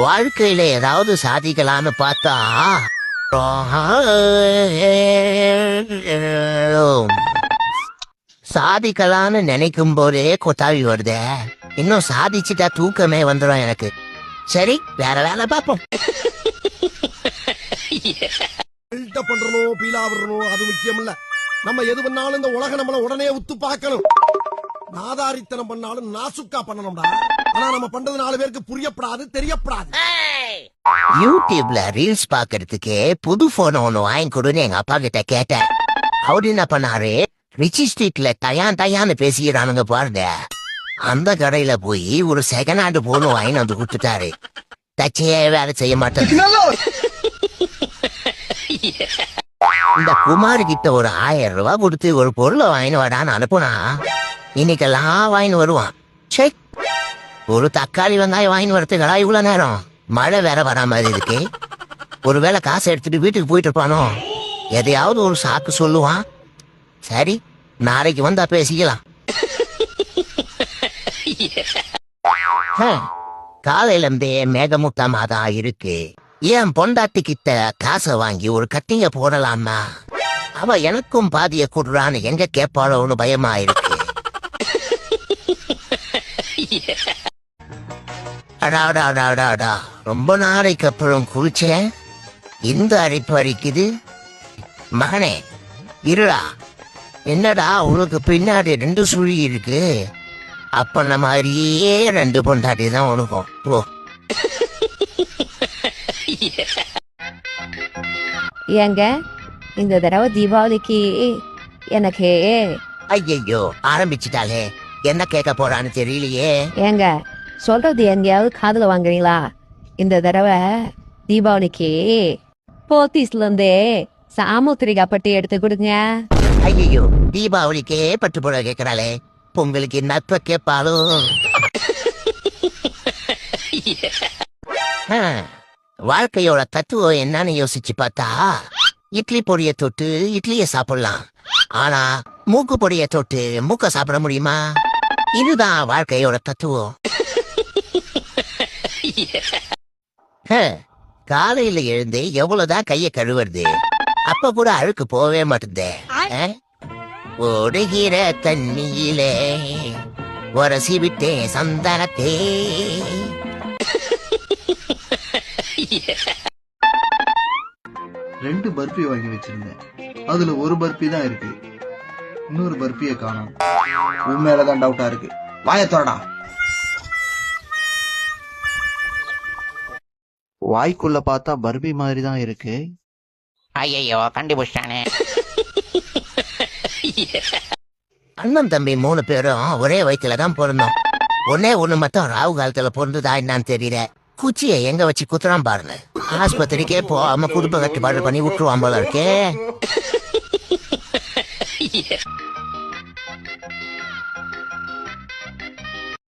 வாழ்க்கையில ஏதாவது சாதிக்கலான்னு பார்த்தா சாதிக்கலான்னு நினைக்கும் போதே கொத்தாவி வருதே. இன்னும் சாதிச்சுட்டா தூக்கமே வந்துடும் எனக்கு. சரி, வேற வேலை பார்ப்போம். பண்றணும் பீலா விடணும் அது முக்கியம் இல்ல. நம்ம எது பண்ணாலும் இந்த உலக நம்மள உடனே உத்து பார்க்கணும். நாதாரித்தனம் பண்ணாலும் நாசுக்கா பண்ணணும்டா. ஆனா நம்ம பண்றது 4 பேருக்கு புரியப்படாது, தெரியப்படாது. யூடியூப்ல ரீல்ஸ் பாக்குறதுக்கு புது போன் ஒண்ணு வாங்கி கொடுன்னு எங்க அப்பா கிட்ட கேட்டேன். அவரு என்ன பண்ணாரு, ரிச்சி ஸ்ட்ரீட்ல தயான்னு பேசிக்கிறானுங்க பாருங்க, அந்த கடையில போய் ஒரு செகண்ட் ஹேண்ட் போன் வாங்கி வந்து கொடுத்துட்டாரு. தச்சையே வேலை செய்ய மாட்டேன். இந்த குமார் கிட்ட ஒரு 1000 ரூபாய் கொடுத்து ஒரு பொருளை வாங்கினு வாடான்னு அனுப்புனா இன்னைக்கெல்லாம் வாங்கின்னு வருவான். செக், ஒரு தக்காளி வெங்காயம் வாங்கின்னு வரதுக்கடா இவ்வளவு நேரம்? மழை வேற வரா மாதிரி இருக்கு. ஒருவேளை காசை எடுத்துட்டு வீட்டுக்கு போயிட்டு இருப்பானோ? எதையாவது ஒரு சாக்கு சொல்லுவான். சரி, நாளைக்கு வந்தா பேசிக்கலாம். காலையில இருந்தே மேகமூட்டமாதான் இருக்கு. ஏன் பொண்டாட்டி கிட்ட காசை வாங்கி ஒரு கட்டிங்க போடலாமா? அவ எனக்கும் பாதிய கொடுறான்னு எங்க கேட்பாளோன்னு பயமா இருக்கு. அடாடாடாடாடா, ரொம்ப நாளைக்கு அப்புறம் குளிச்சேன். இந்த அரிப்பு அரிக்குது. மகனே இருடா, என்னடா உனக்கு பின்னாடி 2 சுழி இருக்கு? அப்ப மாதிரியே 2 பொண்டாட்டி தான் உனக்கும். ஓ, ஏங்க இந்த தடவை தீபாவளிக்கு எனக்கு ஐயோ ஆரம்பிச்சுட்டாலே. என்ன கேட்க போறான்னு தெரியலையே. ஏங்க சொல்றது எங்கேயாவது காதுல வாங்குறீங்களா? இந்த தடவை தீபாவளிக்கு போத்தீஸ்ல இருந்தே சாமுத்திரிகா பட்டி எடுத்து கொடுங்க. ஐயோ, தீபாவளிக்கே பட்டு போட கேட்கிறாளே, பொங்கலுக்கு நட்ப கேட்பாலும். வாழ்க்கையோட தத்துவம் என்னன்னு யோசிச்சு பார்த்தா, இட்லி பொடிய தொட்டு இட்லிய சாப்பிடலாம், ஆனா மூக்கு பொடிய தொட்டு மூக்க சாப்பிட முடியுமா? இதுதான் வாழ்க்கையோட தத்துவம். காலையில எழுந்து எவ்வளவுதான் கைய கழுவுறது, அப்ப கூட அழுக்கு போவே மாட்டேதே. ஓடுகிற தண்ணியிலே உரசி விட்டேன் சந்தனத்தே. ரெண்டு பர்பி வாங்கி வச்சிருந்தேன். அதுல ஒரு பர்பி தான் இருக்கு, இன்னொரு பர்பியை காணோம். உண்மையிலதான் டவுட்டா இருக்கு. வாயத்தோடா. வாய்க்குள்ள பார்த்தா பர்பி மாதிரி தான் இருக்கு. ஐயோ, கண்டுபிடிச்சானே. அண்ணன் தம்பி 3 பேரும் ஒரே வயிற்றுல தான் பிறந்தோம். ஒண்ணு மட்டும் ராகு காலத்துல பிறந்ததா என்னன்னு தெரியல. குச்சியை எங்க வச்சு குத்துறான் பாருங்க. ஆஸ்பத்திரிக்கே போகாம குடும்ப கட்டுப்பாடு பண்ணி விட்டுருவான் போல இருக்கே.